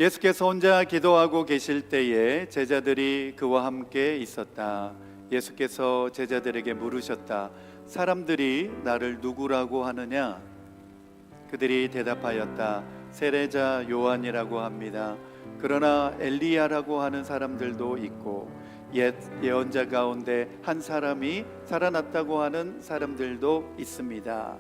예수께서 혼자 기도하고 계실 때에 제자들이 그와 함께 있었다. 예수께서 제자들에게 물으셨다. 사람들이 나를 누구라고 하느냐? 그들이 대답하였다. 세례자 요한이라고 합니다. 그러나 엘리야라고 하는 사람들도 있고 옛 예언자 가운데 한 사람이 살아났다고 하는 사람들도 있습니다.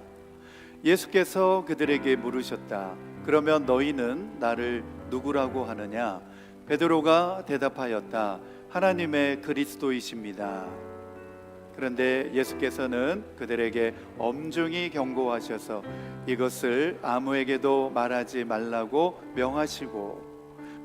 예수께서 그들에게 물으셨다. 그러면 너희는 나를 누구라고 하느냐? 베드로가 대답하였다. 하나님의 그리스도이십니다. 그런데 예수께서는 그들에게 엄중히 경고하셔서 이것을 아무에게도 말하지 말라고 명하시고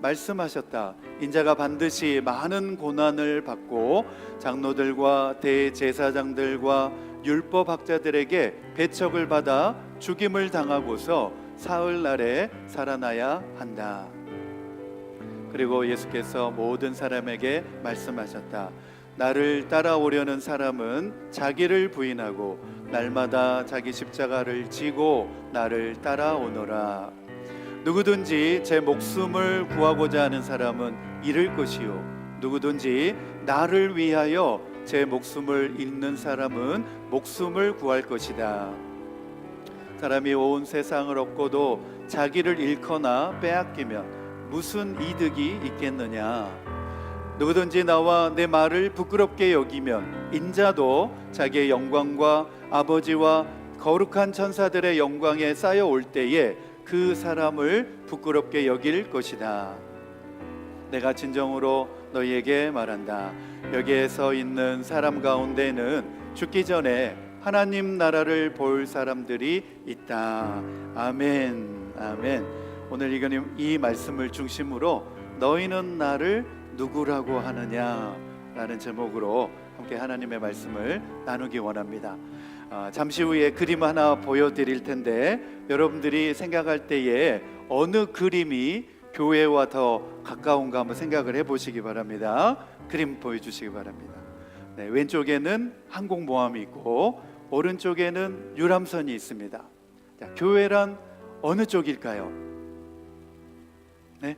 말씀하셨다. 인자가 반드시 많은 고난을 받고 장로들과 대제사장들과 율법학자들에게 배척을 받아 죽임을 당하고서 사흘날에 살아나야 한다. 그리고 예수께서 모든 사람에게 말씀하셨다. 나를 따라오려는 사람은 자기를 부인하고 날마다 자기 십자가를 지고 나를 따라오너라. 누구든지 제 목숨을 구하고자 하는 사람은 잃을 것이요 누구든지 나를 위하여 제 목숨을 잃는 사람은 목숨을 구할 것이다. 사람이 온 세상을 얻고도 자기를 잃거나 빼앗기면 무슨 이득이 있겠느냐? 누구든지 나와 내 말을 부끄럽게 여기면 인자도 자기의 영광과 아버지와 거룩한 천사들의 영광에 쌓여올 때에 그 사람을 부끄럽게 여길 것이다. 내가 진정으로 너희에게 말한다. 여기에 서 있는 사람 가운데는 죽기 전에 하나님 나라를 볼 사람들이 있다. 아멘. 아멘. 오늘 이 말씀을 중심으로 너희는 나를 누구라고 하느냐 라는 제목으로 함께 하나님의 말씀을 나누기 원합니다. 잠시 후에 그림 하나 보여드릴 텐데 여러분들이 생각할 때에 어느 그림이 교회와 더 가까운가 한번 생각을 해보시기 바랍니다. 그림 보여주시기 바랍니다. 네, 왼쪽에는 항공모함이 있고 오른쪽에는 유람선이 있습니다. 자, 교회란 어느 쪽일까요? 네?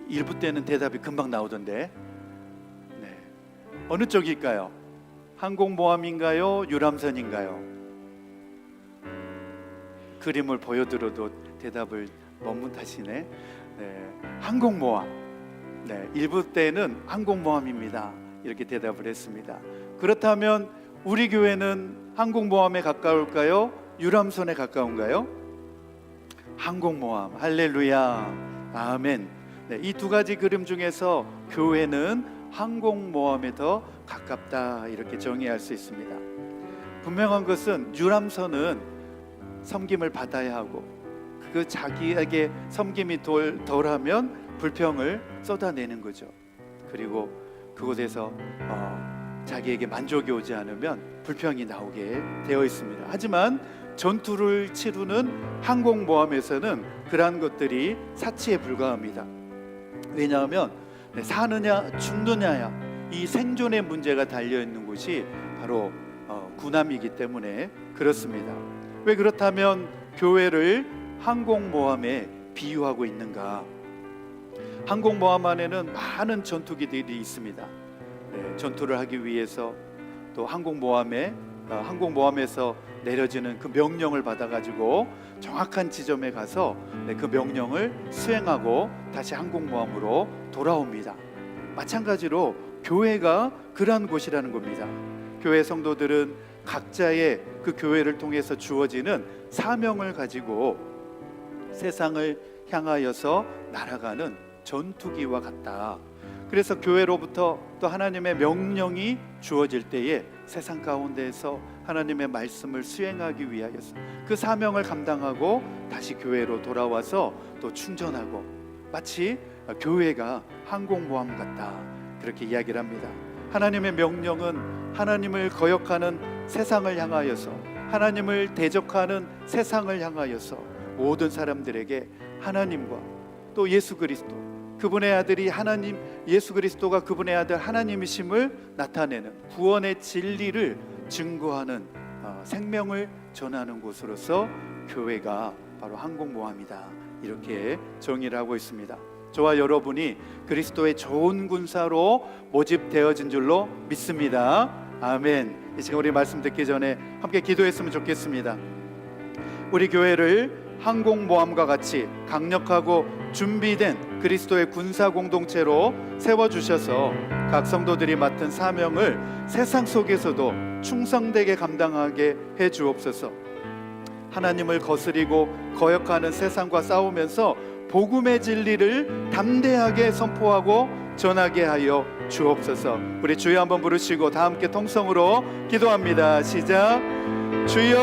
1부 때는 대답이 금방 나오던데 네. 어느 쪽일까요? 항공모함인가요? 유람선인가요? 그림을 보여드려도 대답을 머뭇하시네. 네. 항공모함. 네. 1부 때는 항공모함입니다. 이렇게 대답을 했습니다. 그렇다면 우리 교회는 항공모함에 가까울까요? 유람선에 가까운가요? 항공모함. 할렐루야. 아멘. 네, 이 두 가지 그림 중에서 교회는 항공모함에 더 가깝다 이렇게 정의할 수 있습니다. 분명한 것은 유람선은 섬김을 받아야 하고 그 자기에게 섬김이 덜하면 불평을 쏟아내는 거죠. 그리고 그곳에서 자기에게 만족이 오지 않으면 불평이 나오게 되어 있습니다. 하지만 전투를 치르는 항공모함에서는 그러한 것들이 사치에 불과합니다. 왜냐하면 사느냐 죽느냐야 이 생존의 문제가 달려있는 곳이 바로 군함이기 때문에 그렇습니다. 왜 그렇다면 교회를 항공모함에 비유하고 있는가? 항공모함 안에는 많은 전투기들이 있습니다. 네, 전투를 하기 위해서 또 항공모함에서 내려지는 그 명령을 받아가지고 정확한 지점에 가서 그 명령을 수행하고 다시 항공모함으로 돌아옵니다. 마찬가지로 교회가 그러한 곳이라는 겁니다. 교회 성도들은 각자의 그 교회를 통해서 주어지는 사명을 가지고 세상을 향하여서 날아가는 전투기와 같다. 그래서 교회로부터 또 하나님의 명령이 주어질 때에 세상 가운데에서 하나님의 말씀을 수행하기 위하여서 그 사명을 감당하고 다시 교회로 돌아와서 또 충전하고 마치 교회가 항공모함 같다 그렇게 이야기를 합니다. 하나님의 명령은 하나님을 거역하는 세상을 향하여서 하나님을 대적하는 세상을 향하여서 모든 사람들에게 하나님과 또 예수 그리스도 그분의 아들이 하나님 예수 그리스도가 그분의 아들 하나님이심을 나타내는 구원의 진리를 증거하는 생명을 전하는 곳으로서 교회가 바로 항공모함이다 이렇게 정의를 하고 있습니다. 저와 여러분이 그리스도의 좋은 군사로 모집되어진 줄로 믿습니다. 아멘. 이 시간 우리 말씀 듣기 전에 함께 기도했으면 좋겠습니다. 우리 교회를 항공모함과 같이 강력하고 준비된 그리스도의 군사 공동체로 세워주셔서 각 성도들이 맡은 사명을 세상 속에서도 충성되게 감당하게 해주옵소서. 하나님을 거스리고 거역하는 세상과 싸우면서 복음의 진리를 담대하게 선포하고 전하게 하여 주옵소서. 우리 주여 한번 부르시고 다 함께 통성으로 기도합니다. 시작. 주여.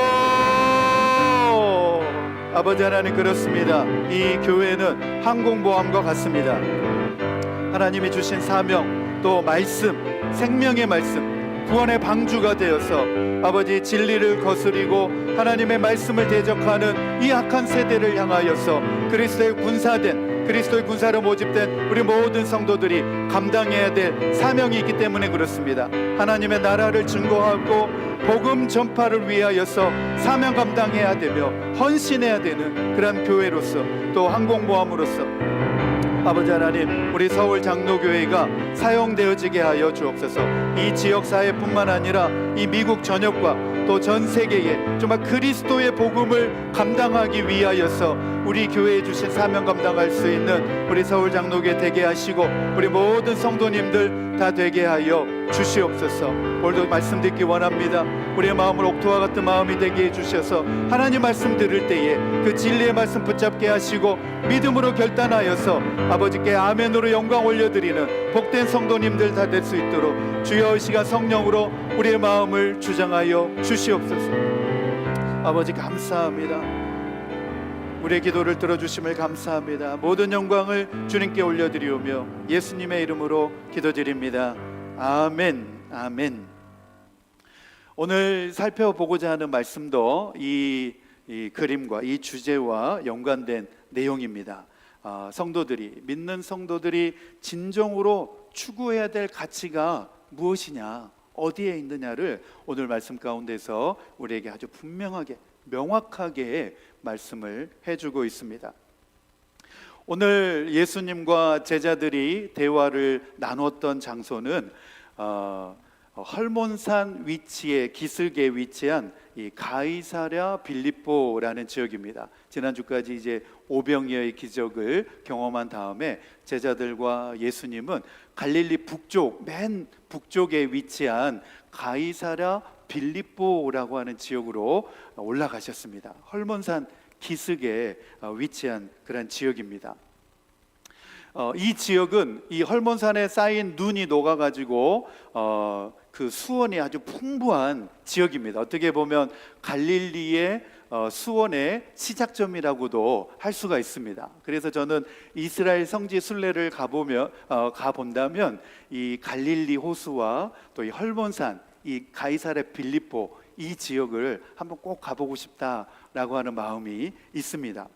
아버지 하나님, 그렇습니다. 이 교회는 항공모함과 같습니다. 하나님이 주신 사명, 또 말씀, 생명의 말씀, 구원의 방주가 되어서 아버지 진리를 거스리고 하나님의 말씀을 대적하는 이 악한 세대를 향하여서 그리스도의 군사된, 그리스도의 군사로 모집된 우리 모든 성도들이 감당해야 될 사명이 있기 때문에 그렇습니다. 하나님의 나라를 증거하고 복음 전파를 위하여서 사명 감당해야 되며 헌신해야 되는 그런 교회로서, 또 항공모함으로서 아버지 하나님, 우리 서울 장로교회가 사용되어지게 하여 주옵소서. 이 지역사회뿐만 아니라 이 미국 전역과 또 전 세계에 정말 그리스도의 복음을 감당하기 위하여서 우리 교회에 주신 사명 감당할 수 있는 우리 서울 장로교회 되게 하시고 우리 모든 성도님들 다 되게 하여 주시옵소서. 오늘도 말씀 듣기 원합니다. 우리의 마음을 옥토와 같은 마음이 되게 해주셔서 하나님 말씀 들을 때에 그 진리의 말씀 붙잡게 하시고 믿음으로 결단하여서 아버지께 아멘으로 영광 올려드리는 복된 성도님들 다 될 수 있도록 주여 이 시간 성령으로 우리의 마음을 주장하여 주시옵소서. 아버지 감사합니다. 우리의 기도를 들어주심을 감사합니다. 모든 영광을 주님께 올려드리오며 예수님의 이름으로 기도드립니다. 아멘. 아멘. 오늘 살펴보고자 하는 말씀도 이 그림과 이 주제와 연관된 내용입니다. 성도들이, 믿는 성도들이 진정으로 추구해야 될 가치가 무엇이냐, 어디에 있느냐를 오늘 말씀 가운데서 우리에게 아주 분명하게, 명확하게 말씀을 해주고 있습니다. 오늘 예수님과 제자들이 대화를 나눴던 장소는 헐몬산 위치에, 기슭에 위치한 이 가이사랴 빌립보라는 지역입니다. 지난주까지 이제 오병이어의 기적을 경험한 다음에 제자들과 예수님은 갈릴리 북쪽, 맨 북쪽에 위치한 가이사랴 빌립보라고 하는 지역으로 올라가셨습니다. 헐몬산 기슭에 위치한 그런 지역입니다. 이 지역은 이 헐몬산에 쌓인 눈이 녹아가지고 그 수원이 아주 풍부한 지역입니다. 어떻게 보면 갈릴리의 수원의 시작점이라고도 할 수가 있습니다. 그래서 저는 이스라엘 성지 순례를 가본다면 이 갈릴리 호수와 또 이 헐몬산, 이 가이사랴 빌립보 이 지역을 한번 꼭 가보고 싶다라고 하는 마음이 있습니다.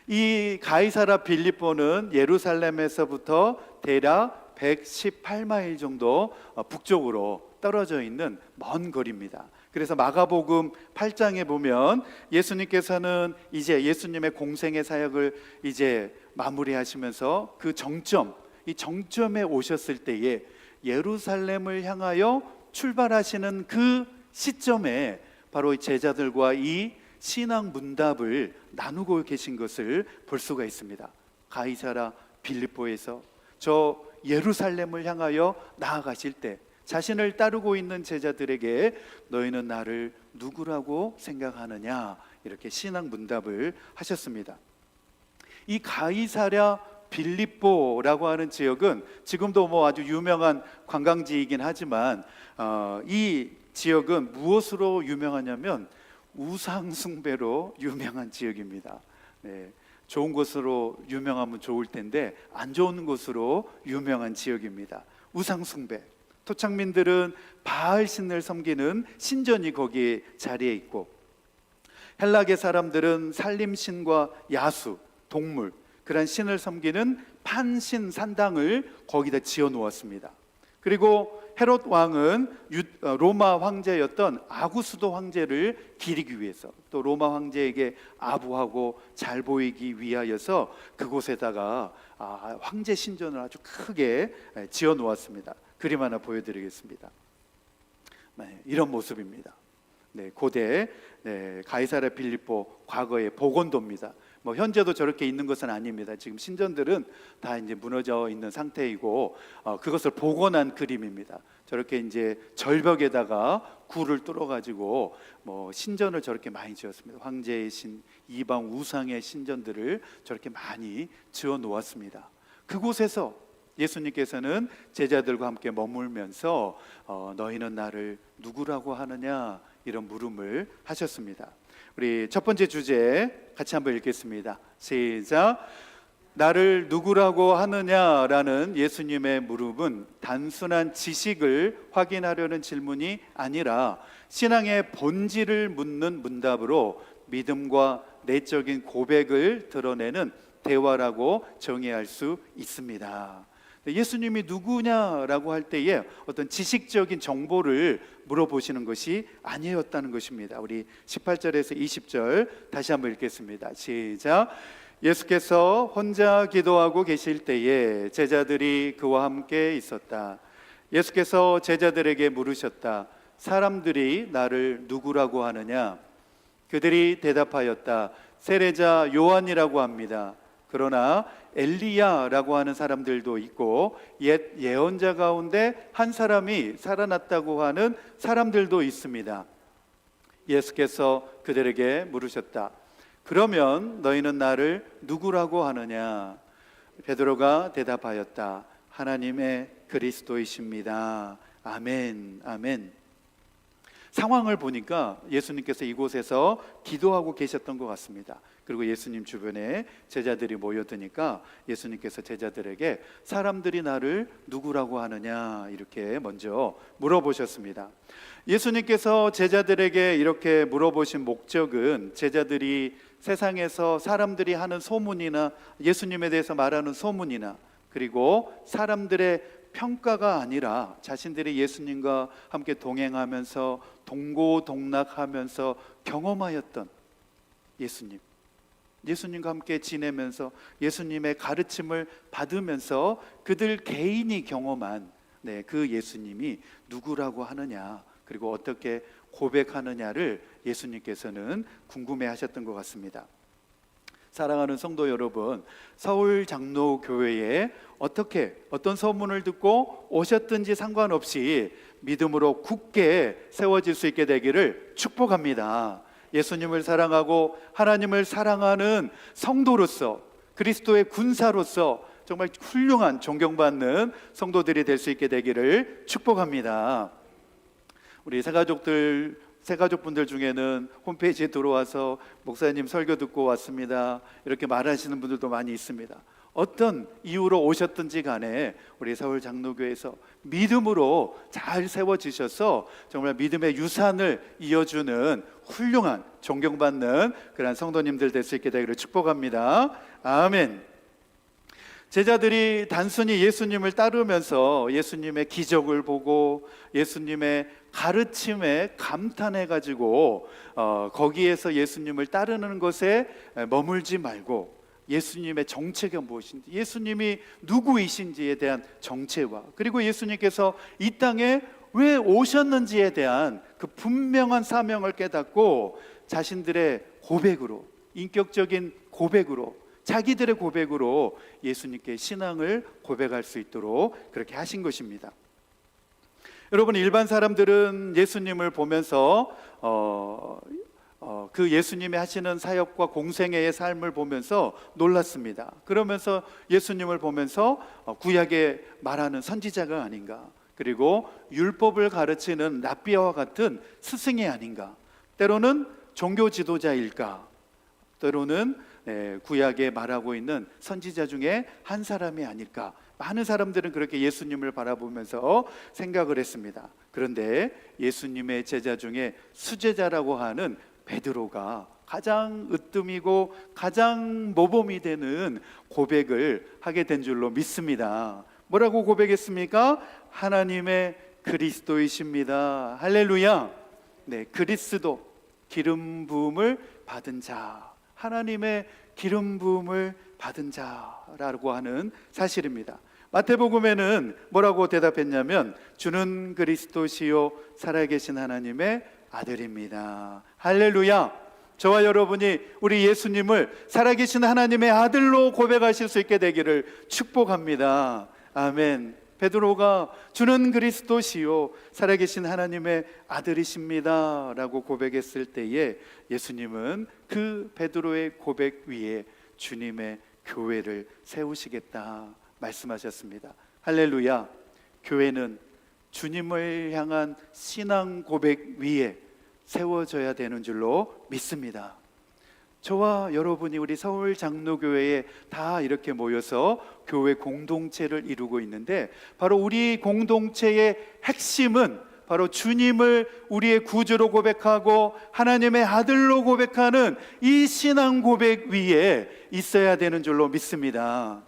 이 가이사랴 빌립보는 예루살렘에서부터 대략 118마일 정도 북쪽으로 떨어져 있는 먼 거리입니다. 그래서 마가복음 8장에 보면 예수님께서는 이제 예수님의 공생의 사역을 이제 마무리하시면서 그 정점, 이 정점에 오셨을 때에 예루살렘을 향하여 출발하시는 그 시점에 바로 이 제자들과 이 신앙 문답을 나누고 계신 것을 볼 수가 있습니다. 가이사랴 빌립보에서 저 예루살렘을 향하여 나아가실 때 자신을 따르고 있는 제자들에게 너희는 나를 누구라고 생각하느냐, 이렇게 신앙 문답을 하셨습니다. 이 가이사랴 빌립보라고 하는 지역은 지금도 뭐 아주 유명한 관광지이긴 하지만 이 지역은 무엇으로 유명하냐면 우상 숭배로 유명한 지역입니다. 네, 좋은 곳으로 유명하면 좋을 텐데 안 좋은 곳으로 유명한 지역입니다. 우상 숭배. 토착민들은 바알 신을 섬기는 신전이 거기에 자리에 있고, 헬라계 사람들은 살림신과 야수, 동물, 그런 신을 섬기는 판신 산당을 거기다 지어 놓았습니다. 그리고 헤롯 왕은 로마 황제였던 아구스도 황제를 기리기 위해서, 또 로마 황제에게 아부하고 잘 보이기 위하여서 그곳에다가 황제 신전을 아주 크게 지어 놓았습니다. 그림 하나 보여드리겠습니다. 네, 이런 모습입니다. 네, 고대 가이사랴 빌립보 과거의 보건도입니다. 뭐 현재도 저렇게 있는 것은 아닙니다. 지금 신전들은 다 이제 무너져 있는 상태이고 그것을 복원한 그림입니다. 저렇게 이제 절벽에다가 굴을 뚫어 가지고 뭐 신전을 저렇게 많이 지었습니다. 황제의 신, 이방 우상의 신전들을 저렇게 많이 지어 놓았습니다. 그곳에서 예수님께서는 제자들과 함께 머물면서 너희는 나를 누구라고 하느냐, 이런 물음을 하셨습니다. 우리 첫 번째 주제 같이 한번 읽겠습니다. 시작. 나를 누구라고 하느냐라는 예수님의 물음은 단순한 지식을 확인하려는 질문이 아니라 신앙의 본질을 묻는 문답으로 믿음과 내적인 고백을 드러내는 대화라고 정의할 수 있습니다. 예수님이 누구냐라고 할 때에 어떤 지식적인 정보를 물어보시는 것이 아니었다는 것입니다. 우리 18절에서 20절 다시 한번 읽겠습니다. 시작. 예수께서 혼자 기도하고 계실 때에 제자들이 그와 함께 있었다. 예수께서 제자들에게 물으셨다. 사람들이 나를 누구라고 하느냐? 그들이 대답하였다. 세례자 요한이라고 합니다. 그러나 엘리야라고 하는 사람들도 있고 옛 예언자 가운데 한 사람이 살아났다고 하는 사람들도 있습니다. 예수께서 그들에게 물으셨다. 그러면 너희는 나를 누구라고 하느냐? 베드로가 대답하였다. 하나님의 그리스도이십니다. 아멘, 아멘. 상황을 보니까 예수님께서 이곳에서 기도하고 계셨던 것 같습니다. 그리고 예수님 주변에 제자들이 모여드니까 예수님께서 제자들에게 사람들이 나를 누구라고 하느냐, 이렇게 먼저 물어보셨습니다. 예수님께서 제자들에게 이렇게 물어보신 목적은 제자들이 세상에서 사람들이 하는 소문이나 예수님에 대해서 말하는 소문이나 그리고 사람들의 평가가 아니라 자신들이 예수님과 함께 동행하면서 동고동락하면서 경험하였던 예수님과 함께 지내면서 예수님의 가르침을 받으면서 그들 개인이 경험한 그 예수님이 누구라고 하느냐, 그리고 어떻게 고백하느냐를 예수님께서는 궁금해하셨던 것 같습니다. 사랑하는 성도 여러분, 서울장로교회에 어떤 소문을 듣고 오셨든지 상관없이 믿음으로 굳게 세워질 수 있게 되기를 축복합니다. 예수님을 사랑하고 하나님을 사랑하는 성도로서, 그리스도의 군사로서 정말 훌륭한 존경받는 성도들이 될 수 있게 되기를 축복합니다. 우리 새가족분들 중에는 홈페이지에 들어와서 목사님 설교 듣고 왔습니다, 이렇게 말하시는 분들도 많이 있습니다. 어떤 이유로 오셨든지 간에 우리 서울장로교회에서 믿음으로 잘 세워지셔서 정말 믿음의 유산을 이어주는 훌륭한 존경받는 그런 성도님들 될 수 있게 되기를 축복합니다. 아멘. 제자들이 단순히 예수님을 따르면서 예수님의 기적을 보고 예수님의 가르침에 감탄해가지고 거기에서 예수님을 따르는 것에 머물지 말고 예수님의 정체가 무엇인지, 예수님이 누구이신지에 대한 정체와 그리고 예수님께서 이 땅에 왜 오셨는지에 대한 그 분명한 사명을 깨닫고 자신들의 고백으로, 인격적인 고백으로, 자기들의 고백으로 예수님께 신앙을 고백할 수 있도록 그렇게 하신 것입니다. 여러분, 일반 사람들은 예수님을 보면서 그 예수님이 하시는 사역과 공생애의 삶을 보면서 놀랐습니다. 그러면서 예수님을 보면서 구약에 말하는 선지자가 아닌가, 그리고 율법을 가르치는 랍비와 같은 스승이 아닌가, 때로는 종교 지도자일까, 때로는 구약에 말하고 있는 선지자 중에 한 사람이 아닐까, 많은 사람들은 그렇게 예수님을 바라보면서 생각을 했습니다. 그런데 예수님의 제자 중에 수제자라고 하는 베드로가 가장 으뜸이고 가장 모범이 되는 고백을 하게 된 줄로 믿습니다. 뭐라고 고백했습니까? 하나님의 그리스도이십니다. 할렐루야. 네, 그리스도, 기름 부음을 받은 자, 하나님의 기름 부음을 받은 자라고 하는 사실입니다. 마태복음에는 뭐라고 대답했냐면 주는 그리스도시요 살아계신 하나님의 아들입니다. 할렐루야. 저와 여러분이 우리 예수님을 살아계신 하나님의 아들로 고백하실 수 있게 되기를 축복합니다. 아멘. 베드로가 주는 그리스도시요 살아계신 하나님의 아들이십니다 라고 고백했을 때에 예수님은 그 베드로의 고백 위에 주님의 교회를 세우시겠다 말씀하셨습니다. 할렐루야. 교회는 주님을 향한 신앙 고백 위에 세워져야 되는 줄로 믿습니다. 저와 여러분이 우리 서울 장로교회에 다 이렇게 모여서 교회 공동체를 이루고 있는데, 바로 우리 공동체의 핵심은 바로 주님을 우리의 구주로 고백하고 하나님의 아들로 고백하는 이 신앙 고백 위에 있어야 되는 줄로 믿습니다.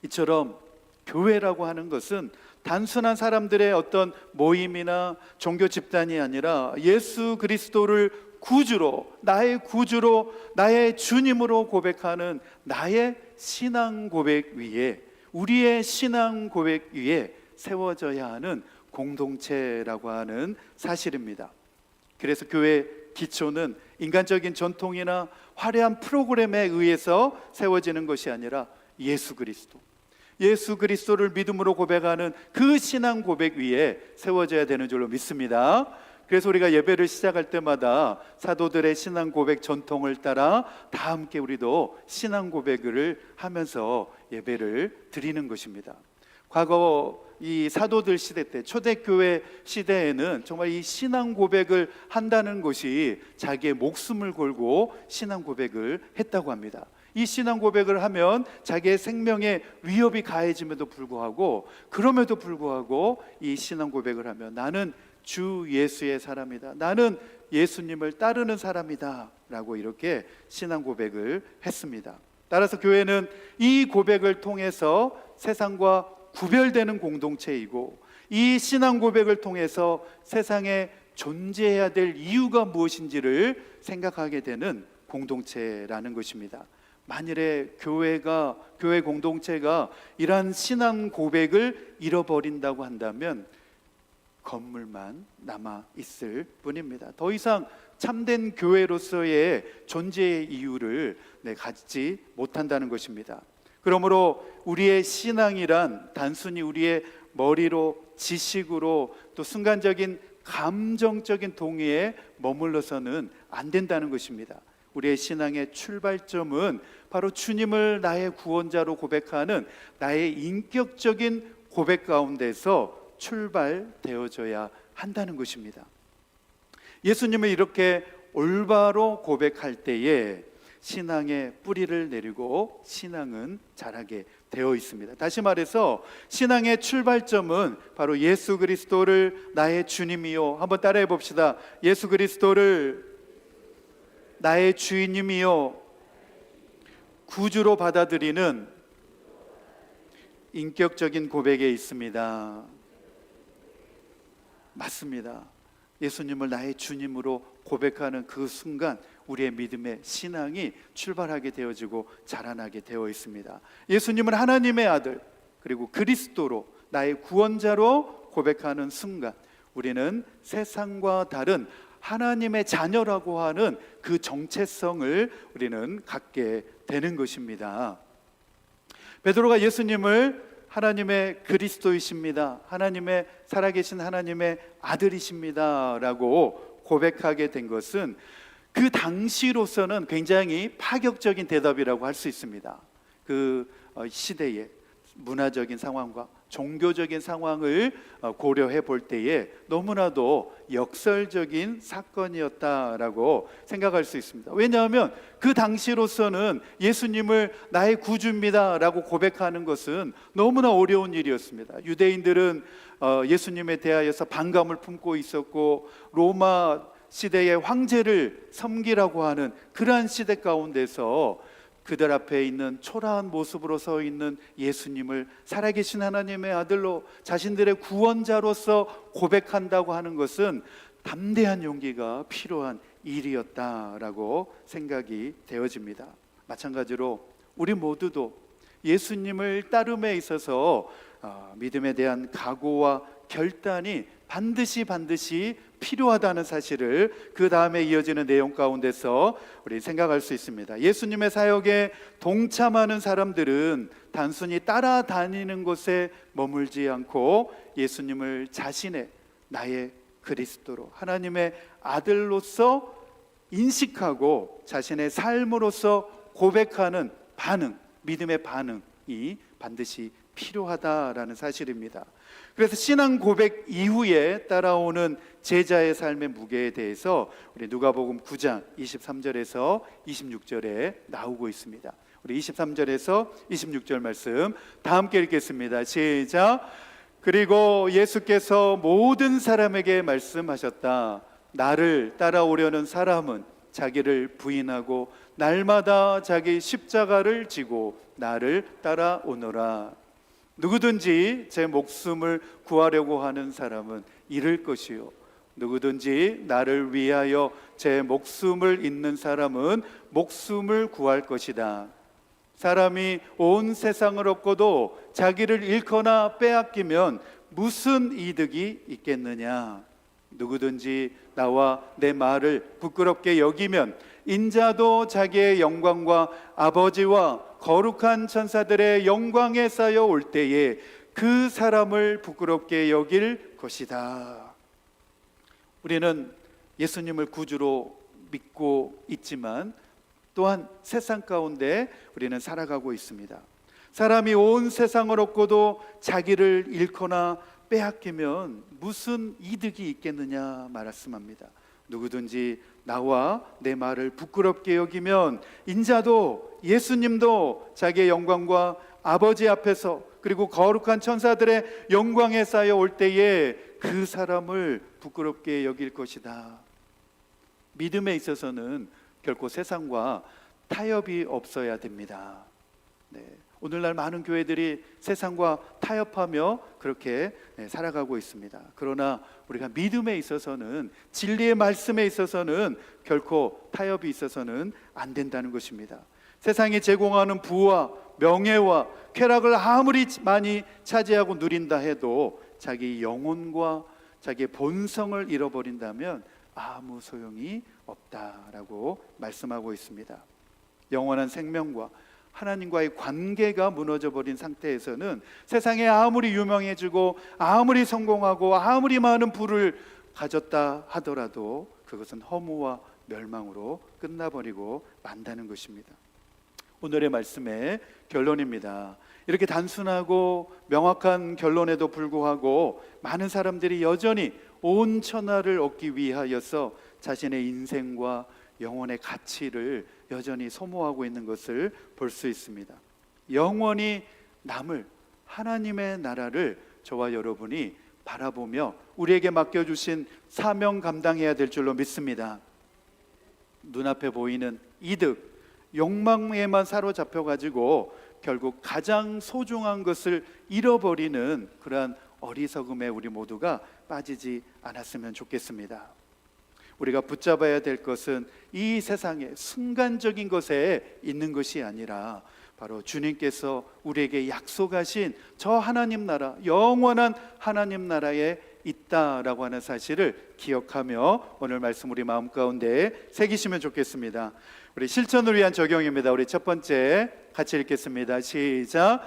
이처럼 교회라고 하는 것은 단순한 사람들의 어떤 모임이나 종교 집단이 아니라 예수 그리스도를 구주로, 나의 주님으로 고백하는 나의 신앙 고백 위에, 우리의 신앙 고백 위에 세워져야 하는 공동체라고 하는 사실입니다. 그래서 교회 기초는 인간적인 전통이나 화려한 프로그램에 의해서 세워지는 것이 아니라 예수 그리스도를 믿음으로 고백하는 그 신앙 고백 위에 세워져야 되는 줄로 믿습니다. 그래서 우리가 예배를 시작할 때마다 사도들의 신앙 고백 전통을 따라 다 함께 우리도 신앙 고백을 하면서 예배를 드리는 것입니다. 과거 이 사도들 시대 때, 초대교회 시대에는 정말 이 신앙 고백을 한다는 것이 자기의 목숨을 걸고 신앙 고백을 했다고 합니다. 이 신앙 고백을 하면 자기의 생명에 위협이 가해짐에도 불구하고, 그럼에도 불구하고 이 신앙 고백을 하면 나는 주 예수의 사람이다, 나는 예수님을 따르는 사람이다 라고 이렇게 신앙 고백을 했습니다. 따라서 교회는 이 고백을 통해서 세상과 구별되는 공동체이고, 이 신앙 고백을 통해서 세상에 존재해야 될 이유가 무엇인지를 생각하게 되는 공동체라는 것입니다. 만일에 교회 공동체가 이러한 신앙 고백을 잃어버린다고 한다면 건물만 남아 있을 뿐입니다. 더 이상 참된 교회로서의 존재의 이유를 갖지 못한다는 것입니다. 그러므로 우리의 신앙이란 단순히 우리의 머리로, 지식으로, 또 순간적인 감정적인 동의에 머물러서는 안 된다는 것입니다. 우리의 신앙의 출발점은 바로 주님을 나의 구원자로 고백하는 나의 인격적인 고백 가운데서 출발되어져야 한다는 것입니다. 예수님을 이렇게 올바로 고백할 때에 신앙의 뿌리를 내리고 신앙은 자라게 되어 있습니다. 다시 말해서 신앙의 출발점은 바로 예수 그리스도를 나의 주님이요, 한번 따라해 봅시다. 예수 그리스도를 나의 주인님이요 구주로 받아들이는 인격적인 고백에 있습니다. 맞습니다. 예수님을 나의 주님으로 고백하는 그 순간 우리의 믿음의 신앙이 출발하게 되어지고 자라나게 되어 있습니다. 예수님은 하나님의 아들, 그리고 그리스도로 나의 구원자로 고백하는 순간 우리는 세상과 다른 하나님의 자녀라고 하는 그 정체성을 우리는 갖게 되는 것입니다. 베드로가 예수님을 하나님의 그리스도이십니다, 하나님의 살아계신 하나님의 아들이십니다 라고 고백하게 된 것은 그 당시로서는 굉장히 파격적인 대답이라고 할 수 있습니다. 그 시대의 문화적인 상황과 종교적인 상황을 고려해 볼 때에 너무나도 역설적인 사건이었다라고 생각할 수 있습니다. 왜냐하면 그 당시로서는 예수님을 나의 구주입니다 라고 고백하는 것은 너무나 어려운 일이었습니다. 유대인들은 예수님에 대하여서 반감을 품고 있었고, 로마 시대의 황제를 섬기라고 하는 그러한 시대 가운데서 그들 앞에 있는 초라한 모습으로 서 있는 예수님을 살아계신 하나님의 아들로 자신들의 구원자로서 고백한다고 하는 것은 담대한 용기가 필요한 일이었다라고 생각이 되어집니다. 마찬가지로 우리 모두도 예수님을 따름에 있어서 믿음에 대한 각오와 결단이 반드시 필요하다는 사실을 그 다음에 이어지는 내용 가운데서 우리 생각할 수 있습니다. 예수님의 사역에 동참하는 사람들은 단순히 따라다니는 곳에 머물지 않고 예수님을 자신의 나의 그리스도로 하나님의 아들로서 인식하고 자신의 삶으로서 고백하는 반응, 믿음의 반응이 반드시 필요하다라는 사실입니다. 그래서 신앙 고백 이후에 따라오는 제자의 삶의 무게에 대해서 우리 누가복음 9장 23절에서 26절에 나오고 있습니다. 우리 23절에서 26절 말씀 다 함께 읽겠습니다. 시작. 그리고 예수께서 모든 사람에게 말씀하셨다. 나를 따라오려는 사람은 자기를 부인하고 날마다 자기 십자가를 지고 나를 따라오너라. 누구든지 제 목숨을 구하려고 하는 사람은 잃을 것이요 누구든지 나를 위하여 제 목숨을 잃는 사람은 목숨을 구할 것이다. 사람이 온 세상을 얻고도 자기를 잃거나 빼앗기면 무슨 이득이 있겠느냐. 누구든지 나와 내 말을 부끄럽게 여기면 인자도 자기의 영광과 아버지와 거룩한 천사들의 영광에 쌓여 올 때에 그 사람을 부끄럽게 여길 것이다. 우리는 예수님을 구주로 믿고 있지만 또한 세상 가운데 우리는 살아가고 있습니다. 사람이 온 세상을 얻고도 자기를 잃거나 빼앗기면 무슨 이득이 있겠느냐 말씀합니다. 누구든지 나와 내 말을 부끄럽게 여기면 인자도 예수님도 자기의 영광과 아버지 앞에서 그리고 거룩한 천사들의 영광에 쌓여 올 때에 그 사람을 부끄럽게 여길 것이다. 믿음에 있어서는 결코 세상과 타협이 없어야 됩니다. 네. 오늘날 많은 교회들이 세상과 타협하며 그렇게 살아가고 있습니다. 그러나 우리가 믿음에 있어서는 진리의 말씀에 있어서는 결코 타협이 있어서는 안 된다는 것입니다. 세상이 제공하는 부와 명예와 쾌락을 아무리 많이 차지하고 누린다 해도 자기 영혼과 자기의 본성을 잃어버린다면 아무 소용이 없다라고 말씀하고 있습니다. 영원한 생명과 하나님과의 관계가 무너져 버린 상태에서는 세상에 아무리 유명해지고 아무리 성공하고 아무리 많은 부를 가졌다 하더라도 그것은 허무와 멸망으로 끝나버리고 만다는 것입니다. 오늘의 말씀의 결론입니다. 이렇게 단순하고 명확한 결론에도 불구하고 많은 사람들이 여전히 온 천하를 얻기 위하여서 자신의 인생과 영혼의 가치를 여전히 소모하고 있는 것을 볼 수 있습니다. 영원히 남을 하나님의 나라를 저와 여러분이 바라보며 우리에게 맡겨주신 사명 감당해야 될 줄로 믿습니다. 눈앞에 보이는 이득, 욕망에만 사로잡혀가지고 결국 가장 소중한 것을 잃어버리는 그러한 어리석음에 우리 모두가 빠지지 않았으면 좋겠습니다. 우리가 붙잡아야 될 것은 이 세상의 순간적인 것에 있는 것이 아니라 바로 주님께서 우리에게 약속하신 저 하나님 나라, 영원한 하나님 나라에 있다라고 하는 사실을 기억하며 오늘 말씀 우리 마음 가운데 새기시면 좋겠습니다. 우리 실천을 위한 적용입니다. 우리 첫 번째 같이 읽겠습니다. 시작.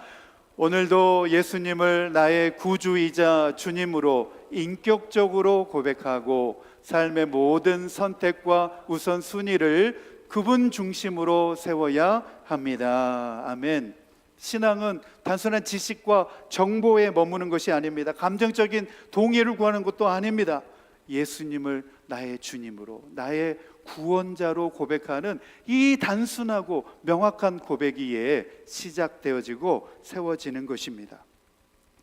오늘도 예수님을 나의 구주이자 주님으로 인격적으로 고백하고 삶의 모든 선택과 우선순위를 그분 중심으로 세워야 합니다. 아멘. 신앙은 단순한 지식과 정보에 머무는 것이 아닙니다. 감정적인 동의를 구하는 것도 아닙니다. 예수님을 나의 주님으로, 나의 구원자로 고백하는 이 단순하고 명확한 고백이에 시작되어지고 세워지는 것입니다.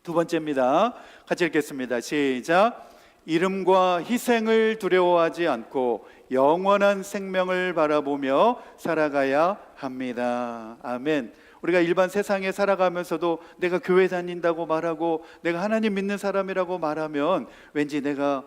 두 번째입니다. 같이 읽겠습니다. 시작. 이름과 희생을 두려워하지 않고 영원한 생명을 바라보며 살아가야 합니다. 아멘. 우리가 일반 세상에 살아가면서도 내가 교회 다닌다고 말하고 내가 하나님 믿는 사람이라고 말하면 왠지 내가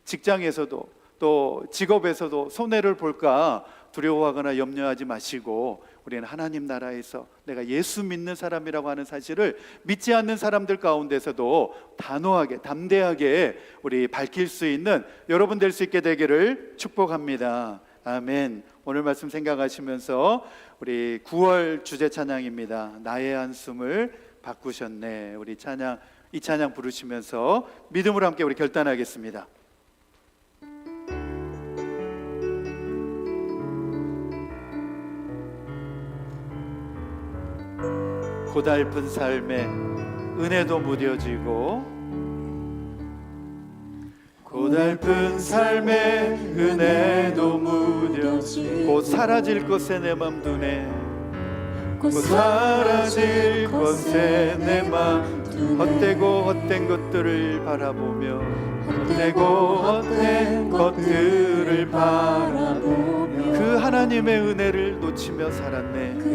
직장에서도 또 직업에서도 손해를 볼까 두려워하거나 염려하지 마시고, 우리는 하나님 나라에서 내가 예수 믿는 사람이라고 하는 사실을 믿지 않는 사람들 가운데서도 단호하게 담대하게 우리 밝힐 수 있는 여러분 될 수 있게 되기를 축복합니다. 아멘. 오늘 말씀 생각하시면서 우리 9월 주제 찬양입니다. 나의 한숨을 바꾸셨네. 우리 이 찬양 부르시면서 믿음으로 함께 우리 결단하겠습니다. 고달픈 삶에 은혜도 무뎌지고, 고달픈 삶에 은혜도 무뎌지고, 곧 사라질 것에 내 맘 두네. 곧 사라질 것에 내 맘 두네. 헛되고 헛된 것들을 바라보며, 헛되고 헛된 것들을 바라보며 그 하나님의 은혜를 놓치며 살았네. 그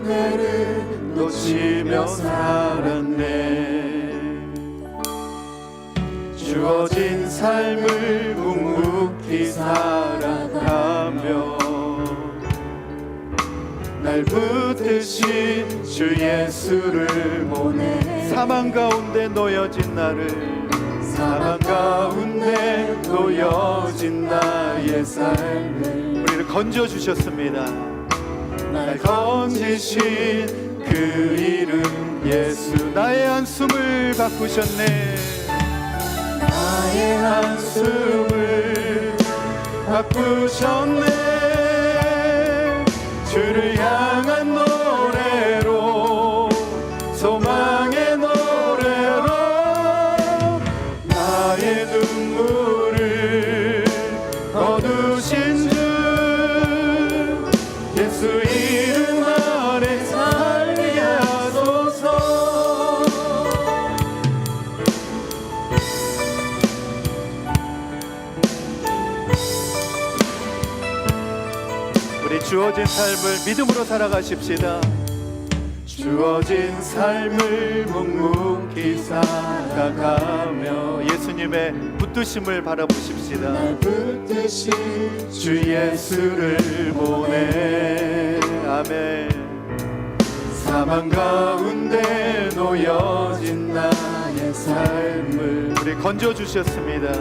은혜를 놓치며 살았네. 주어진 삶을 묵묵히 살아가며 날 붙드신 주 예수를 보내. 사망 가운데 놓여진 나를, 사망 가운데 놓여진 나의 삶을 우리를 건져주셨습니다. 날 건지신 그 이름 예수. 나의 한숨을 바꾸셨네. 나의 한숨을 바꾸셨네. 주를 향한 노래로, 소망의 노래로 나의 눈물을 거두신 주 예수 이름 아래 살게 하소서. 우리 주어진 삶을 믿음으로 살아가십시다. 주어진 삶을 묵묵히 살아가며 예수님의 붙드심을 바라보십시다. 날 붙드신 주 예수를 보내. 아멘. 사망 가운데 놓여진 나의 삶을 우리 건져주셨습니다.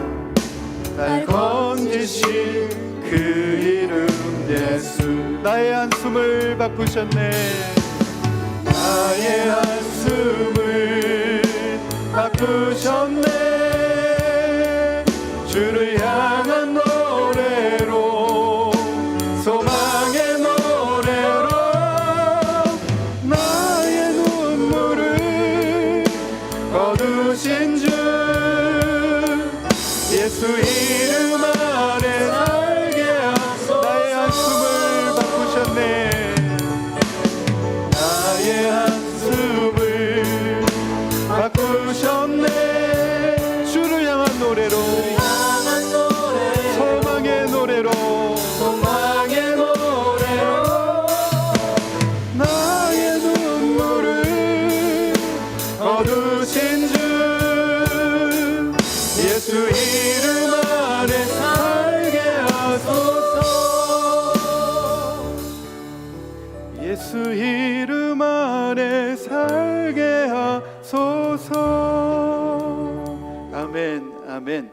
날 건지신 그 이름 예수. 나의 한숨을 바꾸셨네. 나의 한숨을 바꾸셨네. 주를 향한 노래로, 소망의 노래로 나의 눈물을 거두신 주 예수 이름 아래 살게 하소서. 나의 한숨을 바꾸셨네. 나의 한숨을 바꾸셨네. 주를 향한 노래로, 소망의 노래로, 소망의 노래로 나의 눈물을 거두신 주 예수 이름 아래 살게 하소서. 예수 이름 아래 살게 하소서. 아멘. 아멘.